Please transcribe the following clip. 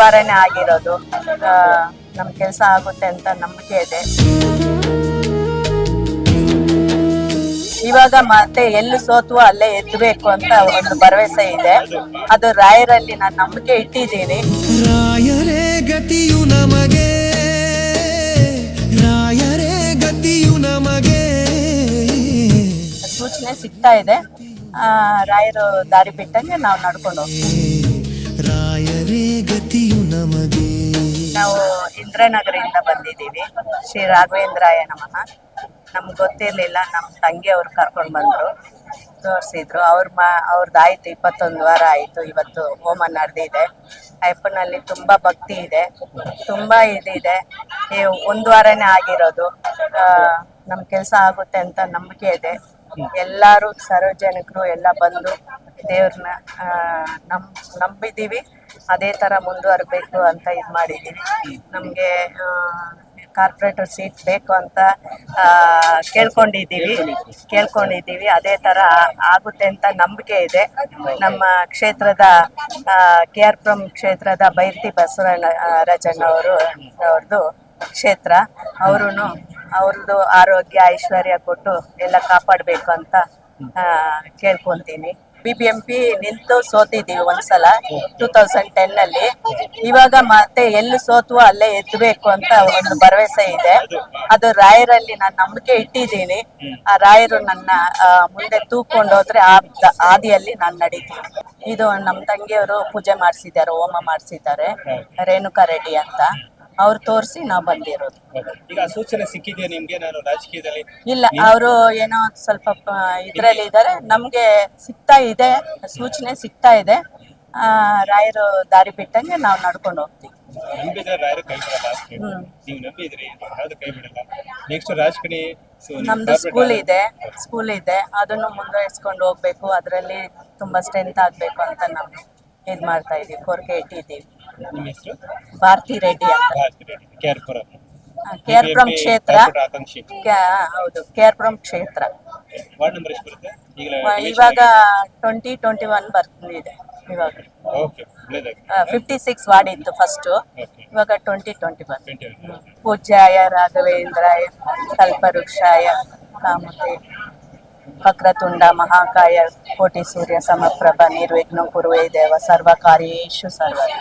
ವಾರನೇ ಆಗಿರೋದು. ನಮ್ಮ ಕೆಲಸ ಆಗುತ್ತೆ ಅಂತ ನಂಬಿಕೆ ಇದೆ. ಇವಾಗ ಮತ್ತೆ ಎಲ್ಲಿ ಸೋತ್ವೋ ಅಲ್ಲೇ ಎತ್ತಬೇಕು ಅಂತ ಒಂದು ಭರವಸೆ ಇದೆ. ಅದು ರಾಯರಲ್ಲಿ ನಾನು ನಂಬಿಕೆ ಇಟ್ಟಿದ್ದೀನಿ. ರಾಯರೇ ಗತಿಯು ನಮಗೆ, ರಾಯರೇ ಗತಿಯು ನಮಗೆ. ಸೂಚನೆ ಸಿಗ್ತಾ ಇದೆ. ರಾಯರು ದಾರಿ ಬಿಟ್ಟಂಗೆ ನಾವು ನಡ್ಕೊಂಡು ಹೋಗ್ತೀವಿ. ರಾಯರೇ ಗತಿಯು ನಮಗೆ. ನಾವು ಇಂದ್ರನಗರದಿಂದ ಬಂದಿದ್ದೀವಿ. ಶ್ರೀ ರಾಘವೇಂದ್ರಾಯ ನಮಃ. ನಮ್ಗೆ ಗೊತ್ತಿರಲಿಲ್ಲ, ನಮ್ಮ ತಂಗಿ ಅವ್ರು ಕರ್ಕೊಂಡು ಬಂದರು, ತೋರಿಸಿದ್ರು. ಅವ್ರದ್ದಾಯ್ತು 21 ವಾರ ಆಯಿತು. ಇವತ್ತು ಹೋಮ ನಡೆದಿದೆ. ಅಯ್ಯಪ್ಪನಲ್ಲಿ ತುಂಬ ಭಕ್ತಿ ಇದೆ, ತುಂಬ ಇದಿದೆ. 1 ವಾರನೇ ಆಗಿರೋದು. ನಮ್ಮ ಕೆಲಸ ಆಗುತ್ತೆ ಅಂತ ನಂಬಿಕೆ ಇದೆ. ಎಲ್ಲರೂ ಸಾರ್ವಜನಿಕರು ಎಲ್ಲ ಬಂದು ದೇವ್ರನ್ನ ನಂಬಿದ್ದೀವಿ. ಅದೇ ಥರ ಮುಂದುವರಬೇಕು ಅಂತ ಇದು ಮಾಡಿದ್ದೀವಿ. ನಮಗೆ ಕಾರ್ಪೊರೇಟರ್ ಸೀಟ್ ಬೇಕು ಅಂತ ಕೇಳ್ಕೊಂಡಿದ್ದೀವಿ. ಅದೇ ಥರ ಆಗುತ್ತೆ ಅಂತ ನಂಬಿಕೆ ಇದೆ. ನಮ್ಮ ಕ್ಷೇತ್ರದ KR ಪುರಂ ಕ್ಷೇತ್ರದ ಬೈರತಿ ಬಸವರಾಜಣ್ಣ ಅವ್ರದ್ದು ಕ್ಷೇತ್ರ. ಅವ್ರದ್ದು ಆರೋಗ್ಯ ಐಶ್ವರ್ಯ ಕೊಟ್ಟು ಎಲ್ಲ ಕಾಪಾಡಬೇಕು ಅಂತ ಕೇಳ್ಕೊತೀನಿ. BBMP ನಿಂತು ಸೋತಿದ್ದೀವಿ ಒಂದ್ಸಲ 2010 ಇವಾಗ ಮತ್ತೆ ಎಲ್ಲಿ ಸೋತ್ವೋ ಅಲ್ಲೇ ಎತ್ತಬೇಕು ಅಂತ ಒಂದು ಭರವಸೆ ಇದೆ. ಅದು ರಾಯರಲ್ಲಿ ನಾನು ನಂಬಿಕೆ ಇಟ್ಟಿದ್ದೀನಿ. ಆ ರಾಯರು ನನ್ನ ಮುಂದೆ ತೂಕೊಂಡೋದ್ರೆ ಆದಿಯಲ್ಲಿ ನಾನು ನಡೀತೀನಿ. ಇದು ನಮ್ಮ ತಂಗಿಯವರು ಪೂಜೆ ಮಾಡಿಸಿದ್ದಾರೆ, ಹೋಮ ಮಾಡಿಸಿದ್ದಾರೆ, ರೇಣುಕಾ ರೆಡ್ಡಿ ಅಂತ. ಅವ್ರು ತೋರಿಸಿ ನಾವು ಬಂದಿರೋದು. ಈಗ ಸೂಚನೆ ಸಿಕ್ಕಿದೆಯಾ ನಿಮ್ಗೆ? ನಾನು ರಾಜಕೀಯದಲ್ಲಿ ಇಲ್ಲ, ಅವರು ಏನೋ ಸ್ವಲ್ಪ ಇದ್ರಲ್ಲಿ ಇದ್ದಾರೆ. ನಮ್ಗೆ ಸೂಚನೆ ಸಿಗ್ತಾ ಇದೆ. ರಾಯರು ದಾರಿ ಬಿಟ್ಟಂಗೆ ನಾವು ನಡ್ಕೊಂಡು ಹೋಗ್ತೀವಿ. ನಂಬಿದ್ರೆ ರಾಯರು ಕೈ ಬಿಡಲ್ಲ. ನೀವು ನಂಬಿದ್ರಿ, ಯಾವ್ದು ಕೈ ಬಿಡಲ್ಲ. ನೆಕ್ಸ್ಟ್ ರಾಜಕೀಯ ನಮ್ದು ಸ್ಕೂಲ್ ಇದೆ, ಅದನ್ನು ಮುಂದುವರಿಸ್ಕೊಂಡು ಹೋಗ್ಬೇಕು. ಅದರಲ್ಲಿ ತುಂಬಾ ಸ್ಟ್ರೆಂತ್ ಆಗ್ಬೇಕು ಅಂತ ನಾವು ಇದು ಮಾಡ್ತಾ ಇದೀವಿ, ಕೋರಿಕೆ ಇಟ್ಟಿದ್ದೀವಿ. ನಿಮ್ಮ ಹೆಸರು? ಭಾರತಿ ರೆಡ್ಡಿ ಅಂತ. KR ಪುರಂ ಪುರಂ ಕ್ಷೇತ್ರ. ಹೌದು, KR ಪುರಂ ಕ್ಷೇತ್ರ. ವಾರ್ಡ್ ನಂಬರ್ ಎಷ್ಟು ಬರುತ್ತೆ? ಇವಾಗ 2021 ಬರ್ತಿದೆ. ಇವಾಗ ಓಕೆ, 56 ವಾರ್ಡ್ ಇತ್ತು ಫಸ್ಟ್, ಇವಾಗ 2021. ಪೂಜ್ಯಾಯ ರಾಘವೇಂದ್ರಾಯ ಕಲ್ಪವೃಕ್ಷಾಯ ಕಾಮತೆ ವಕ್ರತುಂಡ ಮಹಾಕಾಯ ಕೋಟಿ ಸೂರ್ಯ ಸಮಪ್ರಭ ನಿರ್ವಿಘ್ನ ಕುರುವೇ ದೇವ ಸರ್ವ ಕಾರ್ಯೇಷು ಸರ್ವದ.